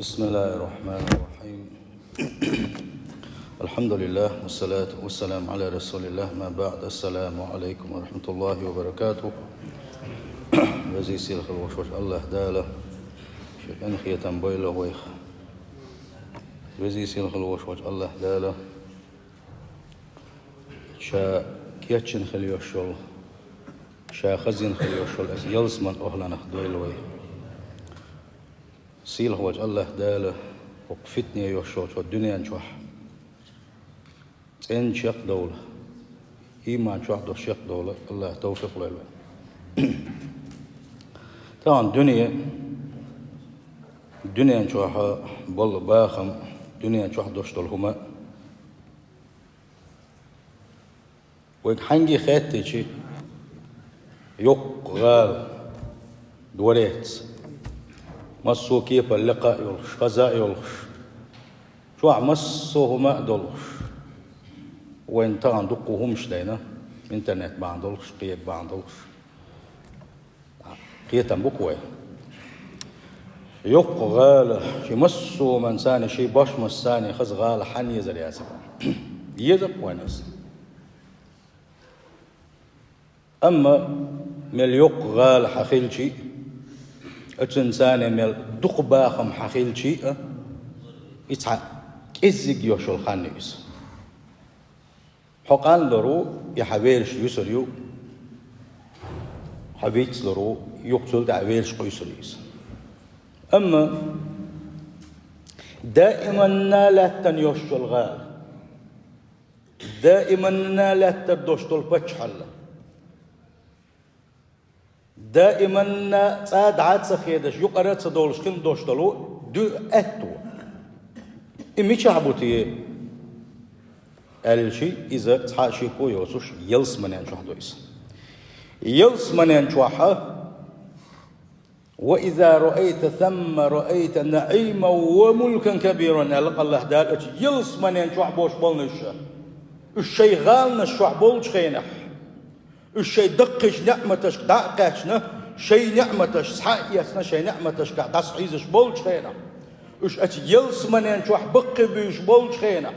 بسم الله الرحمن الرحيم. الحمد لله والصلاة والسلام على رسول الله. ما بعد. السلام عليكم ورحمة الله وبركاته. وزي سيلخ الوشوش الله داله شيخ أنخية تنبيله ويخ وزي سيلخ الوشوش الله داله شا كيتشن خليوشول شا خزين خليوشول يلسمن أهلنا دويلوي سيل هو الله داله وقفتني يوشوش والدنيا نشوح إن شق دولة إيمان شوح دو شق دولة الله توفيق له. طبعا دنيا نشوحها بول باخم دنيا نشوح دوش دولهما وين حنجي خاتي شي يق غال دوريت مسو كيف اللقاء يولش غزاء يولش شو مسوهما دولش وين طبعا دقوهمش لينا انترنت باندولش قيك باندولش قيتم بكوي يق غال شي مسو من ثاني شي باش مس ثاني خز غال حن يزر ياسب يزق ونس اما مل يق غال حخيل شي إنسان مل دق باخم حخيل شيء يتع كزج يوشل خانيس حقان لرو يحويلش يسريو حبيت لرو يقتل تعويلش قيسريس أما دائما لا يوشل غال دائما لا تردوشل بتشحل دائما صاد عاد سخيدش يقرأت صدولش كن دوشتلو دو أتو إمي شعبوتي الشيء إذا تحاشي كويوسوش يلس منين شحدويس يلس منين شوحة وإذا رأيت ثم رأيت نعيما وملكا كبيرا ألقى الله دالك يلس منين شوحبوش بولنش الشيء غالنا شوحبولش خينح الشيء دقش نعمتش دقشنا شيء نعمتش صحيحنا شيء نعمتش قاعد عيزش بولش خينا اش ات يلس منين شو بقي بيش بولش خينا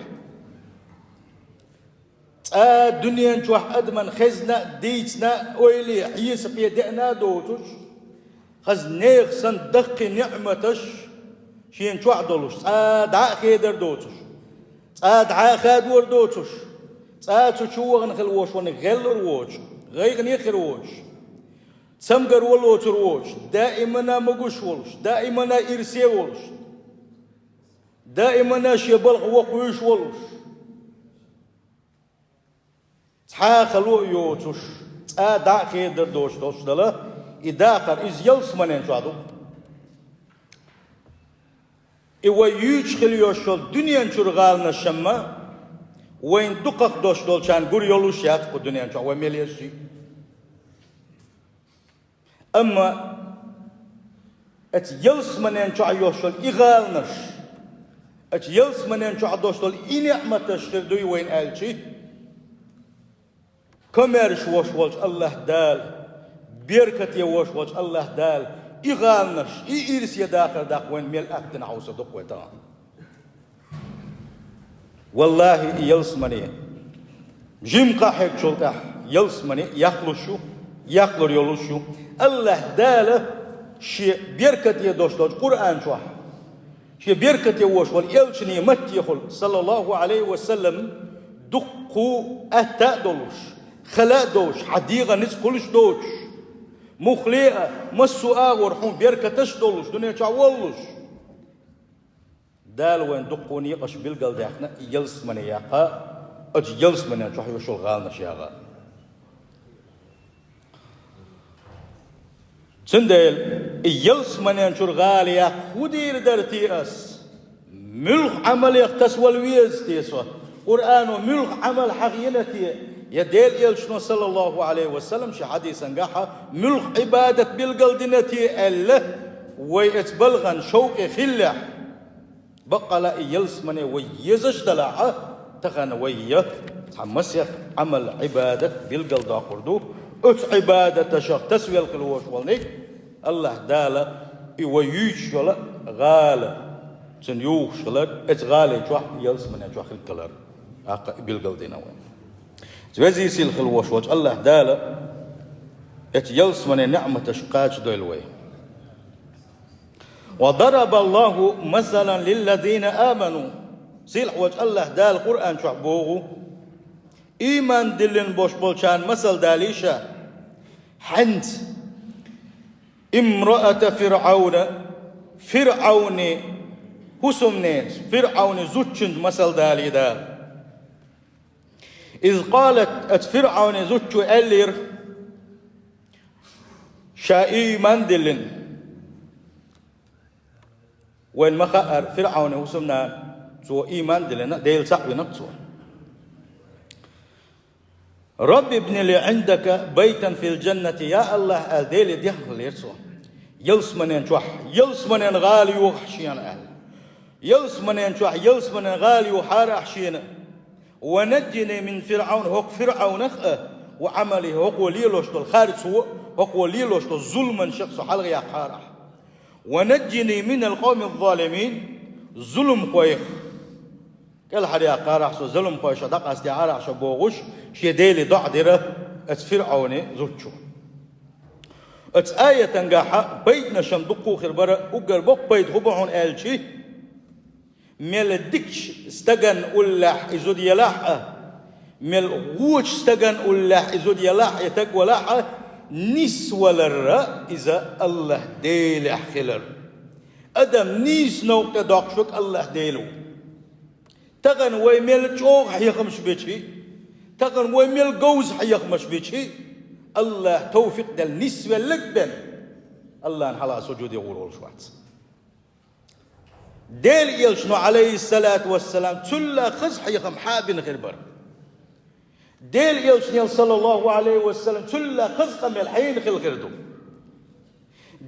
الدنيا شو ادمن خزنا ديتنا ويلي حيس بيدنا دوتش خز نيخسن دقي نعمتش شين شو عدلوش دع خيدر دوتش دع خاد ور دوتش شو غنخل وش ونغلر وش غير يخروش سمجر ولا تروش دائما مجوش ولش دائما إرسي ولش دائما شبلغ وقويش ولش تحاخلو يوتش دع خيدر دوش دلا إداخر إز يلس منين شادو إوا يوش خليوشل دنيا شرغالنا شما وين دقق دوش دولشان غور يولوش يات قو دنيا شو ومليشي اما ات يلس منين شو يوشل يغالنش ات يلس منين شو دوشل ينعمتش خردوي وين الشي كمرش وش الله دال بيركت يوش الله دال يغالنش يرس يداخل داق وين ميل اكتن عوسه دق ويتان والله يلس مني جيم قاحك شلتح يلس مني يخلشو يخلر يلوشو الله داله شيء بيركت يدوش قرآن شوح شيء بيركت يوش واليلشني مت يخل صلى الله عليه وسلم دقو أتا دولش خلاء دوش حديقة نس كلش دوش مخليئة مسوآ ورحون بيركتش دولش دنيا شعولش دال وين دقوني يقش بالقل داخنا يلس من ياقا اج يلس من شو يوشل غالنا شياغا تندل يلس من شو غال يا خدير درتي اس ملخ عمل يختص والويز تيسوا قرآن ملخ عمل حقينتي يديل يلشنو صلى الله عليه وسلم شي حديثا قاحا ملخ عبادة بالقل دينتي الله ويتبلغن شوق خلح بقى لا يلس مني ويزش دلعه تخن ويه تحمسيخ عمل عبادة بالقلب داخردو ات عبادة شخ تسوي القلوش والنيك الله داله ويوش ولا غاله تن يوخشلر اتغالي جوح يلس من جوح الكلر اق بالقلدنا وين زوزي سيل خلوش وج الله داله ات يلس من نعمه شقاج دولوي وضرب الله مثلا للذين امنوا سيل وج الله دال القران شعبوغو ايمان دلن بوش بولشان مثل داليشا حنت امرأة فرعون هسمنين فرعون زوجند مثل دالي دال إذ قالت فرعون زوجو ألير شائي مندلن وين مخأر فرعون هسمنا سو إيمان دلن ديل سعوي نقصو رب ابن لي عندك بيتا في الجنة يا الله الديل ديال يرسو يلس منين شوح يلس منين غالي وحشيان أهل يلس منين شوح يلس منين غالي وحار أحشينا ونجني من فرعون هو فرعون وعمله هو ليلوش الخارج هو ليلوش ظلما شخص حلق يا قارح ونجني من القوم الظالمين ظلم قويخ كل حد يا قارح سو ظلم قويش دق استعارة شبوغش شي ديلي ضعدره فرعون زوجو ات آية تنجاحة بيتنا شمدقو خربرة أقر بق بيت هبعون آلشي ميل ديكش استغن أولاح إزود يلاح ميل غوش استغن أولاح إزود يلاح يتق ولاح نيس ولر إذا الله ديل أحخلر أدم نيس نوقت داقشوك الله ديلو تغن ويميل جوغ حيخمش بيشي تغن ويميل جوز حيخمش بيشي الله توفيق دل نسوة لقبن الله انحلا سجود يقول شوات ديل يلشنو عليه الصلاة والسلام تلا خز حيخم حابن غربر ديل يلشنو صلى الله عليه وسلم تلا خز قم الحين خل غردو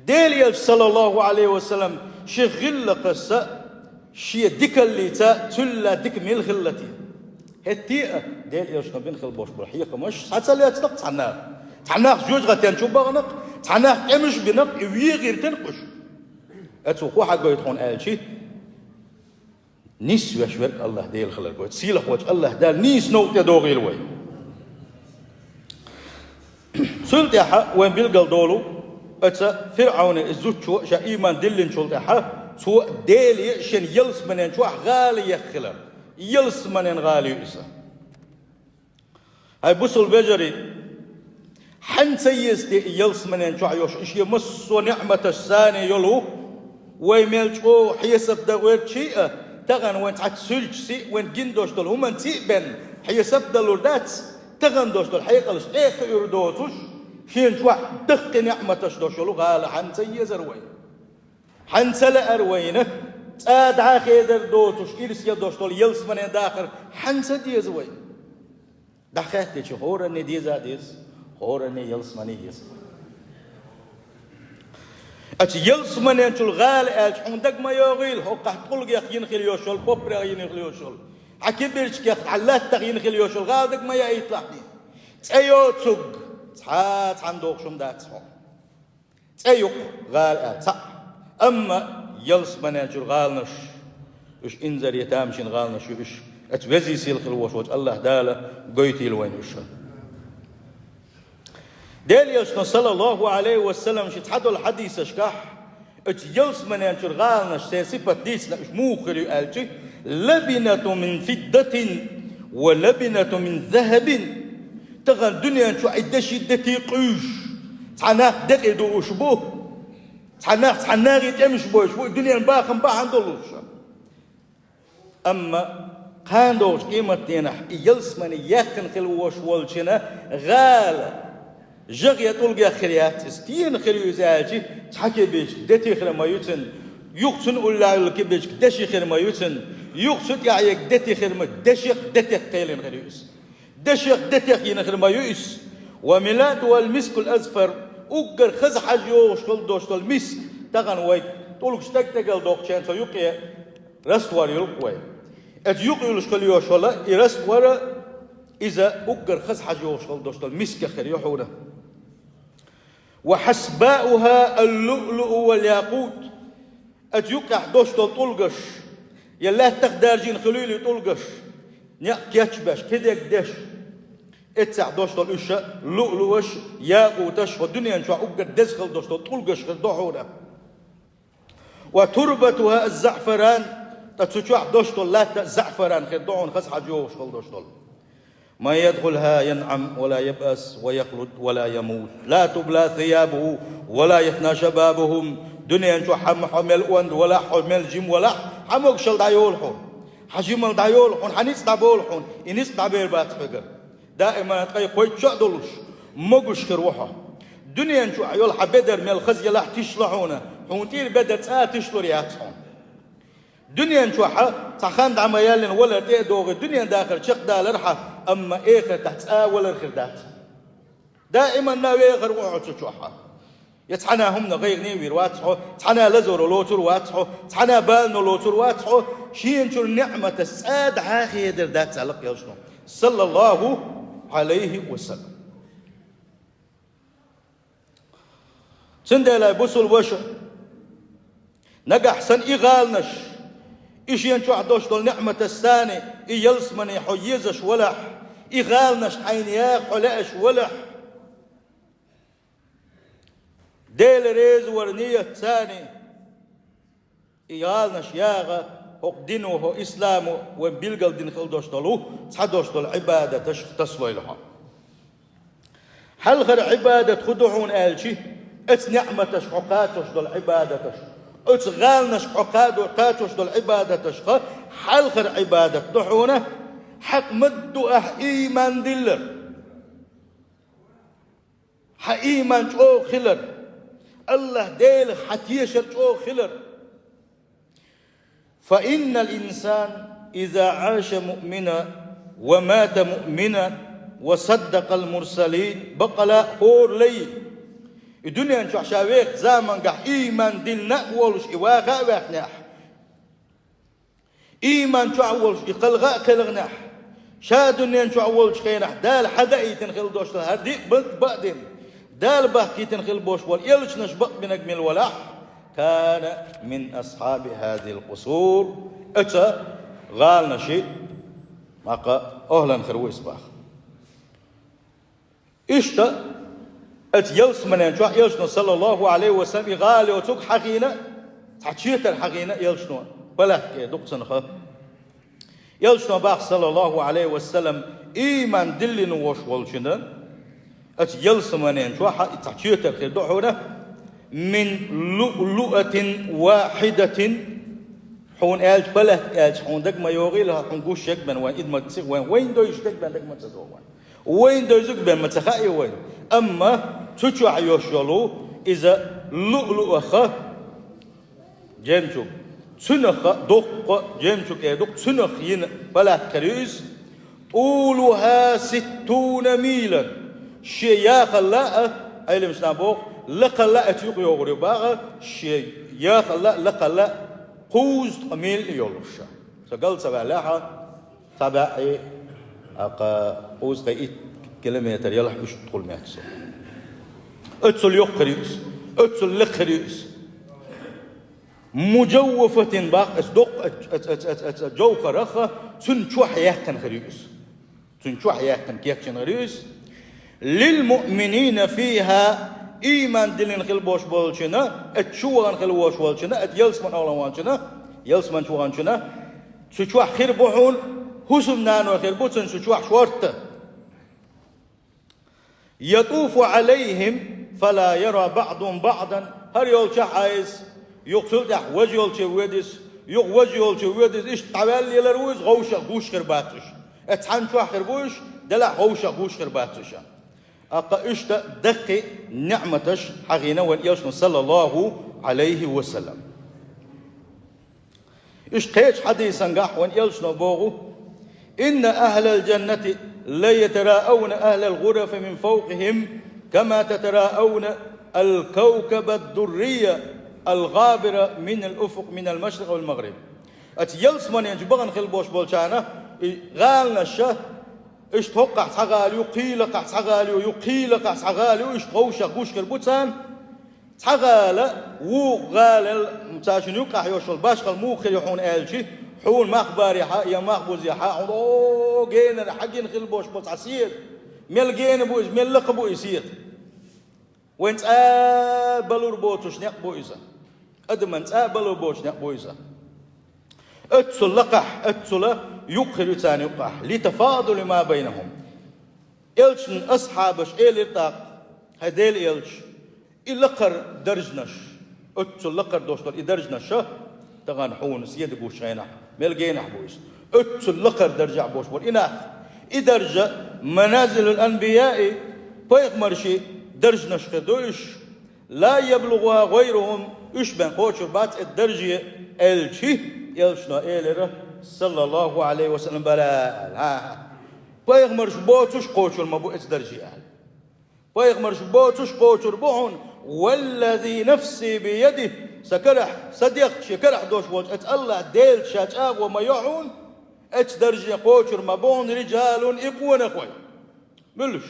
ديل يلش صلى الله عليه وسلم شغل قصة شي ديك اللي تا تلا ديك ميل خلتي هتي ديل يلشنو بين خل بوش بالحقيقة مش حتى تنقص عنها تعناخ جوج غتان شو بغنق تعناخ امش بنق وي غير تنقش اتسوقو حق يتخون الشي نيس وشورك الله ديل خلل قوت سيلخ وجه الله دال نيس نوت دوغي الوي سلت يا حق وين بيلقل دولو اتا فرعون الزوجو شا ايمان دلن شلت يا حق سو ديل شن يلس منين شو غالي يخلل يلس منين غالي يسا هاي بوصل بجري حن سيستي يلس منين شو عيوش إشي مصو نعمة الثاني يلو ويميلشو حيسب دغوير شيء تغن وين تعت سلج سي وين جندوش دول هم انتي بن حيسب دلوردات تغن دوش دول حيقلش ايه يردوتوش شين شو دق نعمة دوش يلو قال حن سيزر وين حن سلا اروينه تادع خيدر دوتوش إرس يدوش دول يلس منين داخل حن سديز وين دخلت شهور اني ديزا ديز خورني يلس مني يس أتي يلس مني أنتو الغال ألش عندك ما يغيل هو قحط كل يخين خيل يوشل بوبر يخين خيل يوشل حكي بيرش كيف علات تغين خيل يوشل غالدك ما يطلع دي تأيو تسوق تحات عندوك شم دات صح تأيو غال ألش أما يلس مني أنتو الغال نش إيش إنزل يتامشين غال نش إيش أتبزي سيل خيل وش الله داله قيتي الوين وش ديل يشنا صلى الله عليه وسلم شتحدوا الحديث اشكاح اتجلس من ينشرغالنا شتاسفة ديسنا مش موخري ألشي لبنة من فضة ولبنة من ذهب تغن دنيا شو عدشي دتي قيش تعناخ دقي دو شبوه تعناخ يتمش بوش الدنيا باخن باخن دولوش أما كان دوش قيمة دينح يلس من يخن خلوش والشنا غال جغية تلقى خريات استين خريو زاجي تحكي بيش دتي خير ما يوتن يقتن ولا الكبيش دشي خير ما يوتن يقصد يعيك دتي خير ما دشيخ دتي قيلين خريوس دشيخ دتي خين خير ما يوس وميلاد والمسك الأزفر أجر خز حجيوش كل دوش المسك تغن ويك تقولك شتك تقل دوقشان فيقي رستوار يلقوي أتيقي يلشكليوش ولا يرستوار إذا أجر خز حجيوش كل دوش المسك خريوحونا وحسباؤها اللؤلؤ والياقوت أتيقع دوش تلقش يلا تقدرجين خليلي طلقش نيا كيتشبش كدك دش اتسع دوشتل إيش لؤلؤش ياقوتش والدنيا نشوا أوجد دزخل دوشتل طلقش خدوحونا وتربتها الزعفران تتسوع دوشتل لا زعفران خدوعون خس حجوش خل دوشتل ما يدخلها ينعم ولا يبأس ويخلد ولا يموت لا تبلى ثيابه ولا يفنى شبابهم دنيا نشوا حمل وند ولا حمل جيم ولا حموك شل دايولحون حجيم دايولحون حنيس دابولحون إنيس دابير باتفجر دائما تقي قوي شادولش مغش كروحه دنيا نشو عيول حبدر من الخزي لا تشلحونه حونتير بدر تشلو رياتهم دنيا نشو تخان دعما يالن ولا تيدوغ دنيا داخل شق دالرحه اما اخر تحت ولا الخردات دائما ناوي غير وعد تشوحه يتحنا هم غير نيوير واتحو تحنا لزور لوتر واتحو تحنا بالنو لوتر واتحو شي نشو نعمه الساد عاخي يدر دات علق يوشنو صلى الله عليه وسلم سندلا بوصل وش نجح سن إغالنش إيش ينشو عدوش دول نعمة الثاني يلس من يحيزش ولح إغالنش حين ياخلش ولح ديل ريز ورنية الثاني إغالنش ياغا هو دينه هو إسلامه وبيلقى دين خلدوش دولو تحدوش دول عبادة تصلي لها هل غير عبادة خدوعون آلشي ات نعمة حقاتوش دول عبادة ات غالنش حقاتوش دول عبادة هل غير عبادة دحونة حق مدو إيمان دلر حق إيمان جو خلر الله ديل حتيشر جو خلر فإن الإنسان إذا عاش مؤمنا ومات مؤمنا وصدق المرسلين بقى خور لي الدنيا نشوح شاويك زامن قح إيمان دلنا ولش إواغا واخناح إيمان شو أولش إقلغاء خلغناح شا دنيا نشوح أولش خيناح دال حدا يتنخل دوش هردي بعدين دال بحكي تنخل بوش والإلش نشبق بنك من الولاح كان من أصحاب هذه القصور أتى غالنا شيء ماقا أهلا خرويس باخ إشتا أت يلس من ينشوح يلشنو صلى الله عليه وسلم غالي وتوك حقينا تحتشيت الحقينا يلشنو بلا دقسن خ يلشنو باخ صلى الله عليه وسلم إيمان دلين وش والشنا أت يلس من ينشوح تحتشيت الخير دعونا من لؤلؤة واحدة حون آج بلد آج حون دق ما يوغي لها حون قوش يقبن وين إذ ما تسيق وين دو يشتقبن دق ما تسيق وين دو يزقبن ما تخائي وين أما تشوع يوشلو إذا لؤلؤة جنشوك تنخ دق جنشوك دق تنخ ين بلد كريس طولها 60 ميلا شياخ الله أي اللي مش نابوك لقلا أتيق يغري باغا شيء يا خلا لقلا قوز ميل يولوشا سقال سبع لها تبعي أقا قوز قيت كيلومتر يلا حبش تدخل ماتس أتصل يقريس أتصل لقريس مجوفة باق أصدق جوفة رخا تنشو حياتن خريس تنشو حياتن كيكشن خريس للمؤمنين فيها إيمان دلين خل بوش بولشنا اتشوغان خل بوش بولشنا ات يلسمن أولوانشنا يلسمن شوغانشنا سوچوا خير بوحون حسم نانو خير بوتن سوچوا شورت يطوف عليهم فلا يرى بعضهم بعضا هر يولش عايز يقتل دح وجه يولش ودس يق وجه يولش ودس إيش تعال يلروز غوشة غوش خرباتش اتحن شوا خربوش دلع غوشة غوش خرباتش أقا إشتا دقي نعمتش حقينا وإيشنا صلى الله عليه وسلم إش قيش حديثا قح وإيشنا بوغو إن أهل الجنة لا يتراءون أهل الغرف من فوقهم كما تتراءون الكوكب الدرية الغابرة من الأفق من المشرق والمغرب أتيلس من ينجبغن خلبوش بولشانا غالنا الشه إيش توقع تغاليو قيلق تغاليو يقيلق تغاليو إيش قوشة قوش كربوتان تغالى وغال متاشن يقع يوشل باشقل موخر يحون آلشي حون ما أخبار يا ما أخبوز يا حا أو جينا حقين خل بوش بوش عسير ميل جينا بوش ميل لقبو يسير وين تقابلوا ربوتوش نقبو إذا أدمن تقابلوا بوش نقبو إذا أتصل لقح أتصل يقهر ثاني يقح لتفاضل ما بينهم إلشن أصحابش إلي طاق هديل إلش إلقر درجنش أتصل لقر دوشتر إدرجنش تغان حون سيد بوش غينا ملقين حبوش أتصل لقر درجع بوش بول إناخ إدرجة منازل الأنبياء بيغمر شيء درجنش خدوش لا يبلغها غيرهم إشبن قوشر بات الدرجة الشي يلشنا إلره صلى الله عليه وسلم بلا بيغمر شبوتش قوشر ما بو درجة أهل بيغمر شبوتش قوشر بوهن والذي نفسي بيده سكرح صديق شكرح دوش وجه الله ديل شاج وما يعون درجة قوشر ما بون رجال يقون أخوي ملش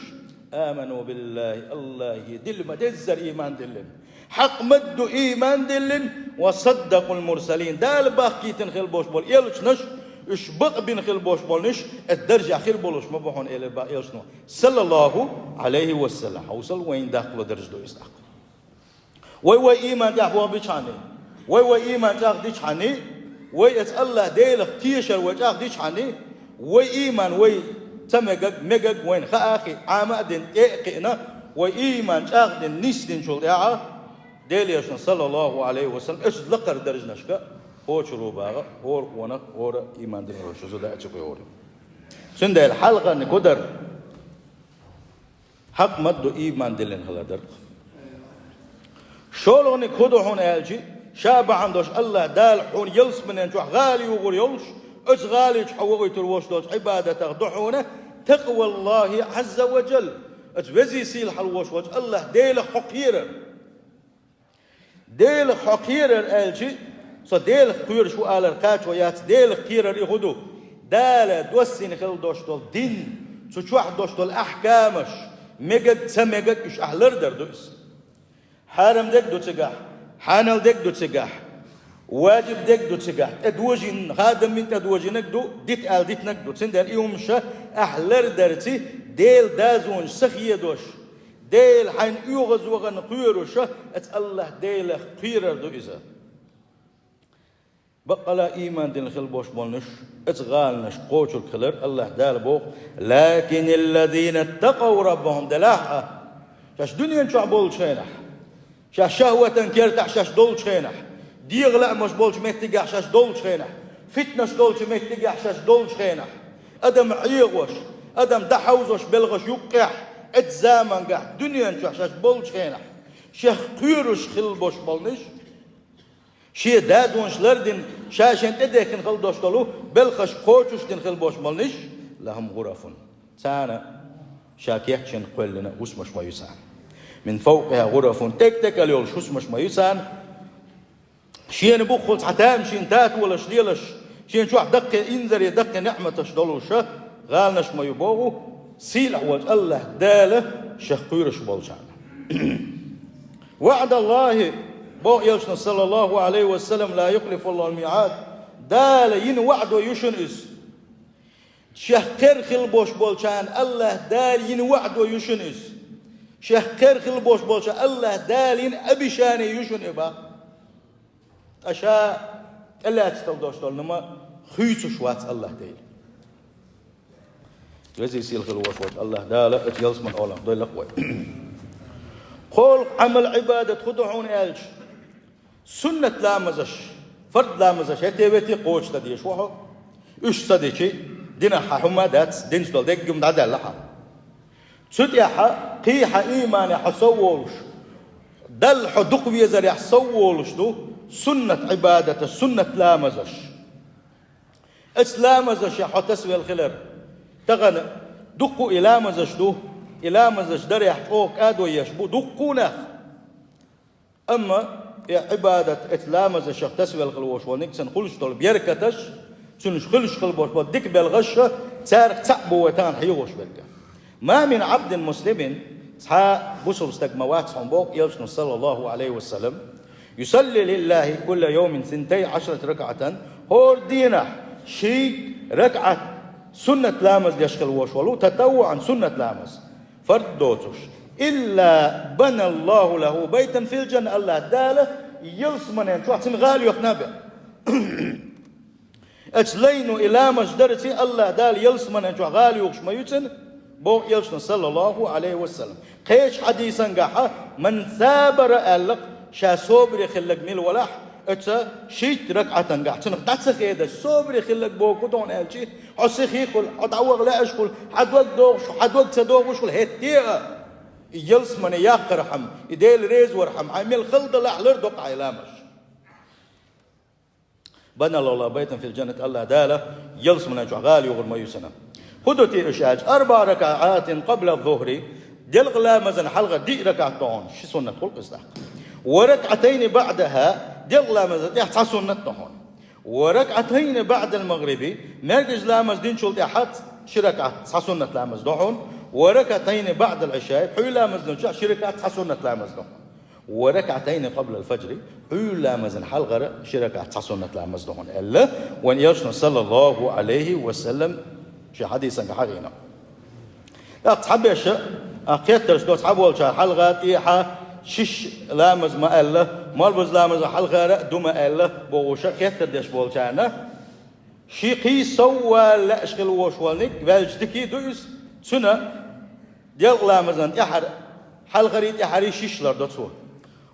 آمنوا بالله الله يدل ما تزر إيمان دلن حق مدوا إيمان دلن وصدقوا المرسلين دال باقي تنخل بوش بول يلش نش إش بق بنخل بوش بول نش الدرجة خير بولش ما بحون إلى با يلش نو صلى الله عليه وسلم حوصل وين داخل درجة دو يستحق وي إيمان دعوة بيشاني وي إيمان داخل ديشاني وي الله ديل تيشر وجاخ ديشاني وي إيمان وي تمجج مجج وين خاخي عامدين تقنا وإيمان جاهدين نسدين شو الإعا دليش صلى الله عليه وسلم إيش لقر درج نشكا هو شرو باغا هو ونا هو إيمان دين روش زودا أشوفه هو سند الحلقة نقدر حق مدو إيمان دين هلا شلون نقدر هون ألجي شاب عندوش الله دال حون يلس من ينجح غالي وغور يلش إيش غالي تحوغي تروش دوش عبادة تخدحونه تقوى الله عز وجل أتوزي سيل حلوش وجه الله ديل حقيرر ألجي صا ديل قير شو آل القاش ويات ديل قيرر يهدو دال دوسين خل دوش دول دين تشوح دوش دول أحكامش مجد سمجد إيش أهلر دردوس حرم دك دو تجاه حانل دك دو تجاه واجب دك دو تجاه ادوجين خادم من ادوجينك دو ديت ال ديتنك دو سندر يوم شا احلر درتي ديل دازون سخيه دوش ديل حين يوغز وغن قيروش ات الله ديل قيرر دو اذا بقلا ايمان دين الخلبوش مولنش اتغالنش قوش الكلر الله دال بوق لكن الذين اتقوا ربهم دلاحة شاش دنيا نشع بول شينح شاش شهوة كيرتح شاش دول شينح ديغ لا مش بولش متجح شاش دول شينح فتنش دولش متجح شاش دول شينح ادم عيغوش ادم دحوزوش بلغش يقح اتزامن قح دنيا نشع شاش بول شينح شيخ قيروش خلبوش بولنش شيء دادونش لردن شاشن تدكن خل دوشتلو بلخش قوچوش دين خل بوش مالنش لهم غرف تانا شاكيحشن قلنا وسمش ما يسان من فوقها غرف تك تك اليول شو اسمش ما يسان شيء نبخل حتام شيء تات ولا شليلش شيء شو دق انذر يدق نعمة شدلو شه غالنش ما يبوغو سيل وجه الله داله شخيرش بولشان وعد الله بو يلشن صلى الله عليه وسلم لا يخلف الله الميعاد دال ين وعد ويشن اس شيخ كرخل بوش بولشان الله دال ين وعد ويشن اس شيخ كرخل بوش بولشان الله دال ين ابيشان يشن ابا اشا الا تستودوش دول نما خيتو شوات الله ديل لذي سيل خل وش الله دال اتيلس من اولم دول لقوي قول عمل عباده خدعون الش سنة لامزش فرد لامزش هتبتي قوش تدي شو إيش تدي شيء دينا حهما دات دين سدل دقم دعدا لها تديها قيها إيمان يحسولش دل حدق بيزر يحسولش دو سنة عبادة سنة لامزش إسلامزش يحتسوي الخلر تغنى دقوا إلى مزش دو إلى مزش در يحقوق آدو يشبو دقونا أما عبادة إتلامز الشيخ تسوي الخلوش ونكسن خلش طول بيركتش سنش خلش خلبوش وديك بالغشة تارك تعبو وتان حيوش بلقى ما من عبد مسلم صحا بصر استقموات صنبوك يلشن صلى الله عليه وسلم يصلي لله كل يوم 12 ركعة هور دينا شيء ركعة سنة لامز يشغل وشولو تطوعا سنة لامز فرد دوتوش إلا بنى الله له بيتا في الجنة الله داله يلسمن يعني شو حسن غالي يخنابه أتلينو إلى مجدرتي الله دال يلسمن يعني شو غالي وشما يتن بو يلسن صلى الله عليه وسلم قيش حديثا قاحة من ثابر ألق شا صبري خلق ميل ولح أتا شيت ركعة قاحة تنقطع كيدا صبري خلق بو كتون ألشي عصيخي كل عدوغ لا أشكل حدوغ دوغ حدوغ تدوغ وشكل هتيا يلس من يقرحم يديل ريز ورحم عمل خلد لحلر دق عيلامش بنى الله بيتا في الجنة الله داله يلس من غالي وغير ما يسنى خدوتي إشاج 4 ركعات قبل الظهر دلغ لا مزن حلقة دي ركعتون شي سنة خلق استحق وركعتين بعدها دلغ لا مزن يحت سنة نهون وركعتين بعد المغرب مرجز لا مزدين شلت أحد شركعت سنة لا مزدون وركعتين بعد العشاء حيلا مزن شركات سنة لا مزن وركعتين قبل الفجر حيلا مزن حلغر شركات سنة لا مزن إلا وان يرشن صلى الله عليه وسلم في حديثا كحقينا أصحاب يش أكثر شو أصحاب والشار حلغات إيحا شش لامز ما إلا مالبز لامز حلغر دوم إلا بوشة كثر دش والشارنا شيقي سوى لا أشغل وشوالنك والجدكي دوس سنة ديال لامزن يحر حلغري يحري شيشلر دتسوا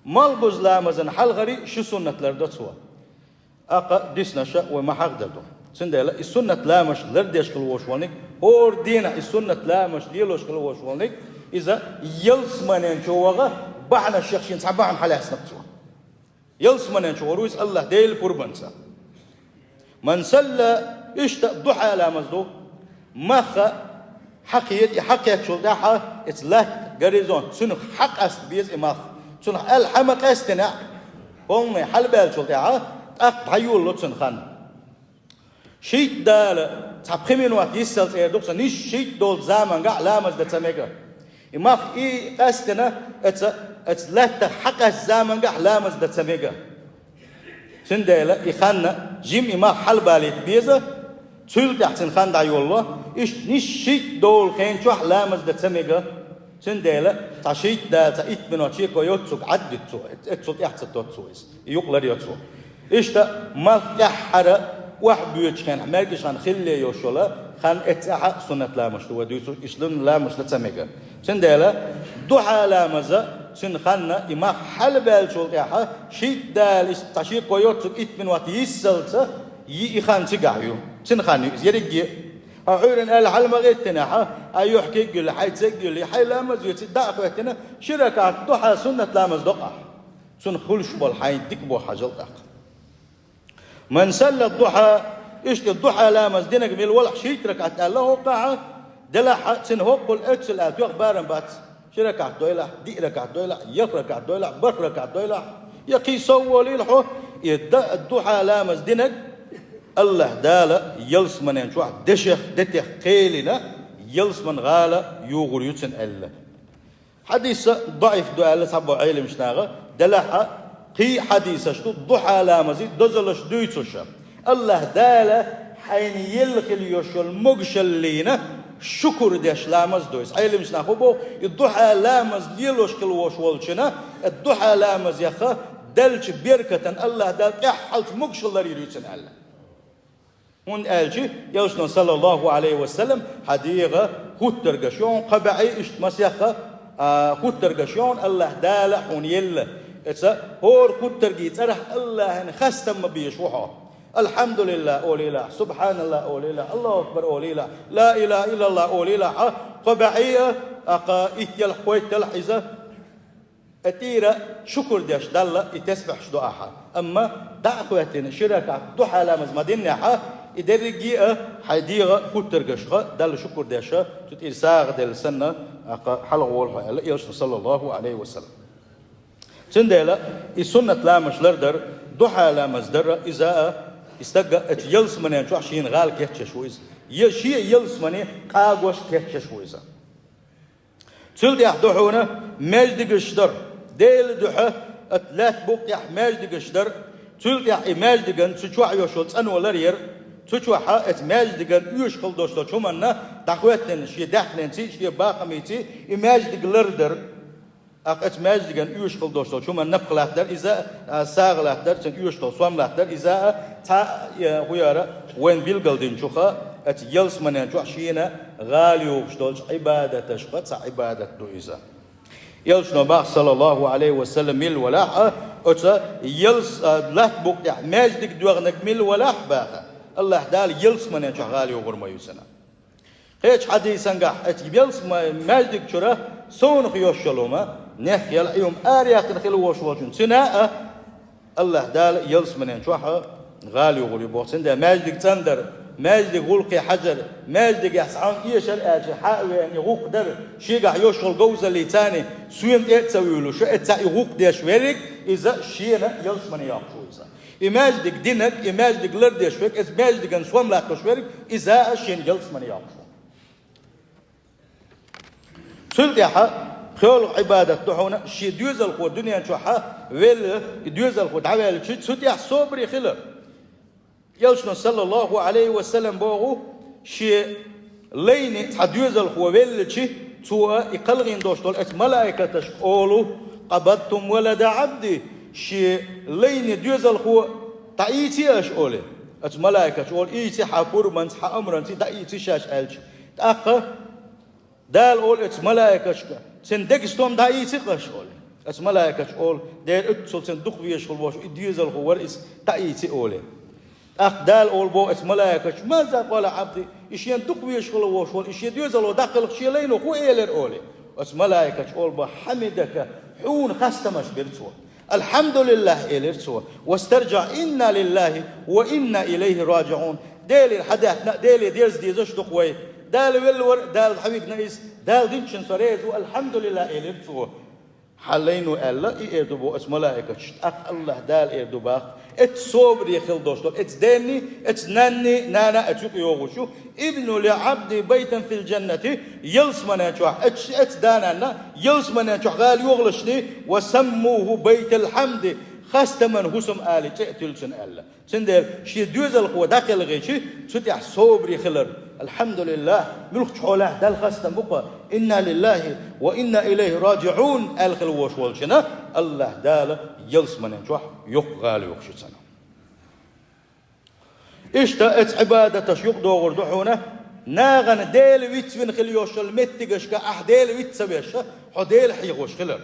مالبز لامزن حلغري شو سنة لر دتسوا أقا ديسنا شا وما حق دردو سندلا السنة لامش لرديش كلوشوانك هور دينا السنة لامش ديلوش كلوشوانك إذا يلس منين شوغا بعنا الشخصين صعبان حلا سنقتوا يلس منين شو رويس الله ديل قربانسا من سلا إشت ضحى لامزدو مخ حقيقة حقيقة شو ده حا إتلاك جريزون سنو حق أست بيز إماخ سنو الحمق أستنا هم حلبال شو ده أقطعيول لطسن خان شيء دال تبخمين وقت يسال إيردوكس نيش شيء دول زمان قا لامز ده تميجا إماخ إيه أستنا إتلاك حق الزمان قا لامز ده تميجا سندلا إخانا جيم إماخ حلبال بيزه تقول تحسن خان دعي الله إيش نشيت دول خين شو أحلام ده تسميجا سندلا تشيت ده تأيت من وشيء كيوتسوك عدت سو اتسوت يحصل توتسويس يقلر يوتسو إيش ده ما كحرة واحد بيوتش كان مركز عن خلي يوشولا خان اتساح سنة لا مش تو ديوتو إسلام لا مش تسميجا سندلا دوحة لا مزة سن خاننا إما حلبال شو تياها شيت ده تشيء كيوتسوك إت من وقت يسلسه يخان تجاهيو سنخاني يرجع أعورن الحلم غيتنا أيحكي يقول حي تقول لي حي لامز يتصدق أخواتنا شركات ضحى سنة لامز دقة سن خلش بالحين تكبو حاجة دق من سل الضحى إيش الضحى لامز دينك من الولح شيء ركعت الله وقع دلح سن هو قل أكسل أتوق بارن بات شركات دويلة دي ركعت دويلة يفركعت دويلة بركعت دويلة يقي سوى ليلحو يدق الضحى لامز دينك الله دالا يلس من ينشوح دشخ دتخ قيلنا يلس من غالا يوغر يتسن ألا حديث ضعيف دعاء صعب عيل مش ناغا دلحا قي حديث شتو ضحى لا مزيد دزلش دويتوش الله دالا حين يلخل يوشل مغشل لينا شكر ديش لامز دويس عيل مش ناغو بو الضحى لامز يلوش كل وشولشنا الضحى لامز يخا دلش بيركة الله دال يحلت مغشل لري يتسن ألا هون قالجي يوشنا صلى الله عليه وسلم حديقة خود ترقشون قبعي اشت مسيخة خود ترقشون الله دالة هون يلا إتسا هور خود ترقي ترح الله خستم بيشوحه الحمد لله أولي لا سبحان الله أولي لا الله أكبر أولي لا لا إله إلا الله أولي لا قبعية أقا إتيال خويت تلحظة أتيرا شكر ديش دالة يتسبح شدوحة أما دعوة شركة ضحى لامز مدينة إدرجي حديقة خود ترجشها دل شكر داشة تتإرساغ دل سنة حلق والها إلا يرسل صلى الله عليه وسلم سندلا السنة لا مش لردر ضحى لا مصدر إذا استجا يلس من ينشوا شين غال كهش شويز يشي يلس من قاقوش كهش شويزا سلد يحضحونا مجد قشدر ديل دحى ثلاث بوق يح مجد قشدر تلت يا إماجدجن تشوع يوشلت أنا ولا رير تشوع إماجدجن يوش خل دوشلت شو منا تقوتن شيء داخلين شيء باقميتي إماجدج لردر إماجدجن يوش خل دوشلت شو منا نبقلاتر إذا ساغلاتر تن يوش خل سواملاتر إذا تا ويارا وين بيلقلدين شوخا يلس من شو شينا غاليو شتولش عبادة شخص عبادة دويزا يلس نبأ صلى الله عليه وسلم مل ولا أتى يلس لا بقى ماجدك دوغنك مل ولا بقى الله دال يلس من شو غاليو غرما يسنا هيك حديث عنك يلس ماجدك شرا سون خيوش شلوما نخيل يوم أريات نخيل وشوشون سنا الله دال يلس من شو غاليو غري بوسن ده ماجدك تندر ماجدك غلقي حجر ماجدك يحسعون إيشر أجي حاوي أن يغوق در شيقع يوشل جوزة اللي تاني سوين تسويلو شو إتسا يغوق ديش ويرك إذا شينا يلس من ياقشو إذا إماجدك دينك إماجدك لرديش ويرك إذا ماجدك أنسوام لاقش ويرك إذا شين يلس من ياقشو سلت يحا خيول عبادة تحونا شي دوزل خو الدنيا نشوحا ويل دوزل خو دعوال شي سلت يح صبري خلر يلشنا صلى الله عليه وسلم بوغو شي ليني تحديوز الخوال شي تو يقلغين دوشتول ات ملائكة تشقولوا قبضتم ولد عبدي شي ليني ديوز الخو تايتي اشقولي ات ملائكة شقول ايتي حاكور منت حامرنتي تايتي شاش الش تاقا دال اول ات ملائكة شقا سندقستوم تايتي قشقولي ات ملائكة شقول دير اتسول سندق بيشقول بوش ديوز الخو ورئيس تايتي اولي أقدال أول بو اسم ملاك ماذا قال عبدي إيش يندق بيشغل وشول إيش يدوز الله داخل شيلين وهو إيلر أولي اسم ملاك أول بو حمدك حون خستمش برتوا الحمد لله إيلر سوا واسترجع إنا لله وإنا إليه راجعون ديل الحدث ديل ديرز ديزش دقوي دال ولور دال حبيب نايس دال دينشن سريز والحمد لله إيلر سوا حلينو ألا إيردو اسم ملائكة أق الله دال إيردو باخ صوبر يخل دوشتول داني ناني نانا أتشوك يوغوشو ابن لعبد بيتا في الجنة يلس من أتشوح دانا يلس من أتشوح غال يغلشني وسموه بيت الحمد خاست من هسم آلي تقتل سن ألا سندر شي دوز القوة داخل غيشي ستيح صوبر يخلر الحمد لله ملك حوله دال خاست بقى إنا لله وإنا إليه راجعون الخل وشوالشنا الله دال يلس من أتشوح يقغال يقشتنا إشتا عبادة تشيق دوغر دحونا ناغن ديل ويتس من خليوش المتقش كأحديل ويتس بيشا حديل حيغوش خلر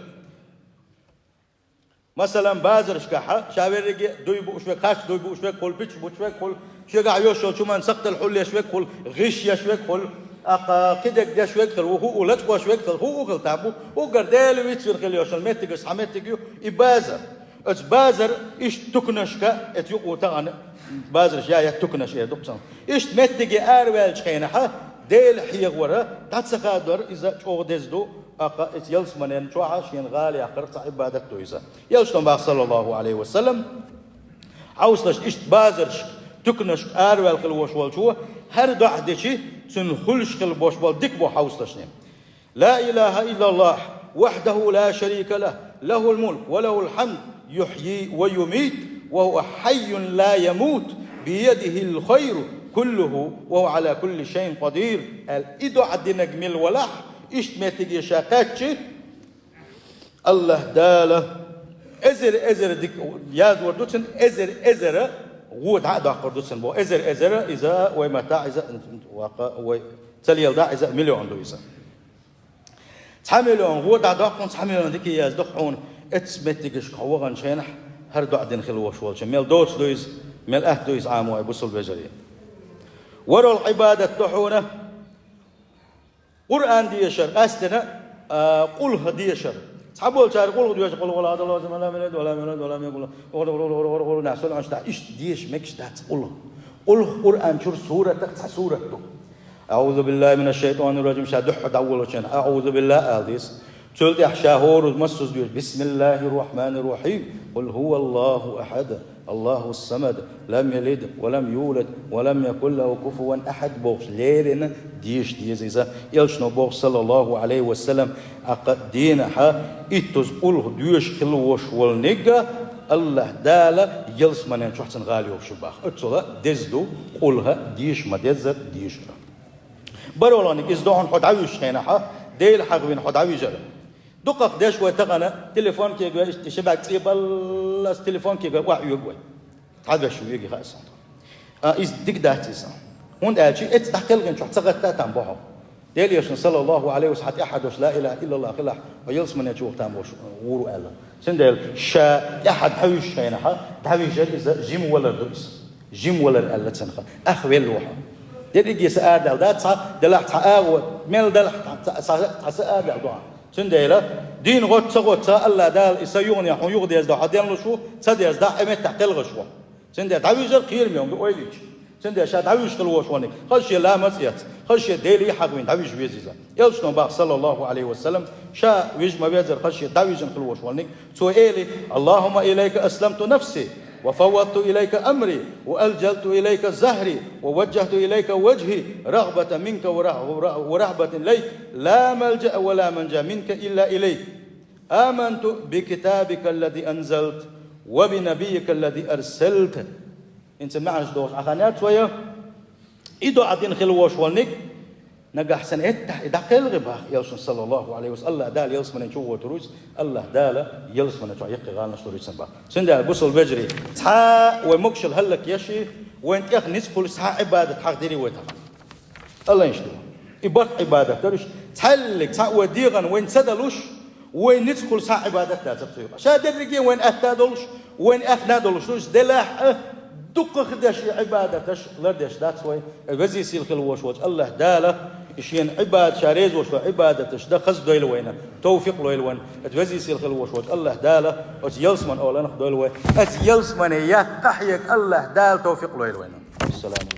مثلا بازرش كحا شاورجي دوي بوشوي خاش دوي بوشوي كل بيتش بوشوي كل شيغا يوشو شو من سقط الحل يشوي كل غش يشوي كل أقا كدك يشوي كل وهو ولد يشوي كل هو كل تابو وقرديل ويتس من خليوش المتقش حمتقيو يبازر بازر إيش تكنشكا اتيقو تغن بازر جاي تكنش إيه دكتور إيش متجي أروال شينها ديل حيغورة تاتسقادر إذا شو دزدو أقا يلس منين شو عاشين غالي أقرت عبادة تويزا يلس نبأ صلى الله عليه وسلم عاوزلش إيش بازرش تكنش أروال خلوش والشوا هر دحدشي سنخلش خلبوش والدك بو حاوزلش نيم لا إله إلا الله وحده لا شريك له الملك وله الحمد يحيي ويميت وهو حي لا يموت بيده الخير كله وهو على كل شيء قدير الإدو عدنا جميل ولح إشتمتك شاقاتش الله داله إزر ديك يازور دوتن إزر غود عدا قردوتن بو إزر إذا ومتاع إذا وتليل دا إذا مليون دو إذا تحملون غود عدا قن تحملون ديك يازدخون اتسمتكش قوغان شينح هر دو عدن خلوش والش ميل دوتس دويز ميل دويز عامو بوصل بجري ورو العبادة تحونه قرآن ديشر أستنا قل ديشر تحبول شار قل ديشر قل ولا هذا لازم ولا ملد ولا ملد ولا ميقول قل نحصل عنش تا إيش ديش مكش تات قل قرآن شر سورة تقطع سورة أعوذ بالله من الشيطان الرجيم شادح دعوة وشان أعوذ بالله ألديس تلت أحشاهور ومسوس ديش بسم الله الرحمن الرحيم قل هو الله أحد الله الصمد لم يلد ولم يولد ولم يكن له كفوا أحد بوغش ليرنا ديش إذا يلشنو بوغ صلى الله عليه وسلم أقدينها إتوز قل ديش خلوش والنقا الله دالا يلس منين شحسن غالي وشباخ اتسولا دزدو قولها ديش ما دزر ديش برولانك ازدوحن حد عويش خينها ديل حقوين حد عويش دقق داش وتقنا تليفون كي شباك تيبل تليفون كي واحد يقوي هذا شو يجي خاصة إز ديك داتيسا هون أجي اتحكل عن شو تسقط تامبوه ديل يشن صلى الله عليه وسلم أحد وش لا إله إلا الله خلاص ويلس من يشوف تامبوش ورو الله سندل شا أحد حويش خينها حويش إذا جيم ولا دوس جيم ولا الله تنخ أخوي الوحى ديل يجي سأدل دات دلح تأو مل دلح تسأدل دعاء سندل دين غط الله دال يسيون يحون يغدي يزدا حدين لشوا سد يزدا أمت تحتل غشوا سندل تعويج الخير ميوم بقوليش سندل شاد تعويج خلوش وانك خش لا مسيت خش ديلي حق من تعويج بيزيزا يلشون باق صلى الله عليه وسلم شا ويج ما بيزر خش تعويج خلوش وانك سؤالي اللهم إليك أسلمت نفسي وفوضت إليك أمري وألجلت إليك زهري ووجهت إليك وجهي رغبة منك ورهبة إليك لا ملجأ ولا منجا منك إلا إليك آمنت بكتابك الذي أنزلت وبنبيك الذي أرسلت انت معش دوش أخانات ويا إدو عدين خلوش والنك نجح سنة إدقل غباخ يلسون صلى الله عليه وسلم الله دال يلس من يشوف وتروس الله دال يلس من يشوف يقي غالنا شلوري سنبا سندال بوصل بجري تها ومكشل هلك يشي وين يخ نسقل تها عبادة حقدري وتها الله يشتو إبر عبادة ترش تهلك تها وديغن وين سدلوش وين نسقل تها عبادة لا تبصير شادر رجي وين أهتادلوش وين أخنادلوش دلاح دق خدش عبادتش لردش دات سوي الوزي سيل خلوش وش الله داله إشين عباد شاريز وش عبادتش ده خص دويل وينه توفيق لويل وين الوزي سيل خلوش وش الله داله وش يلسمن أولا نخدويل وين يلسمن يا تحيك الله دال توفيق لويل وين السلام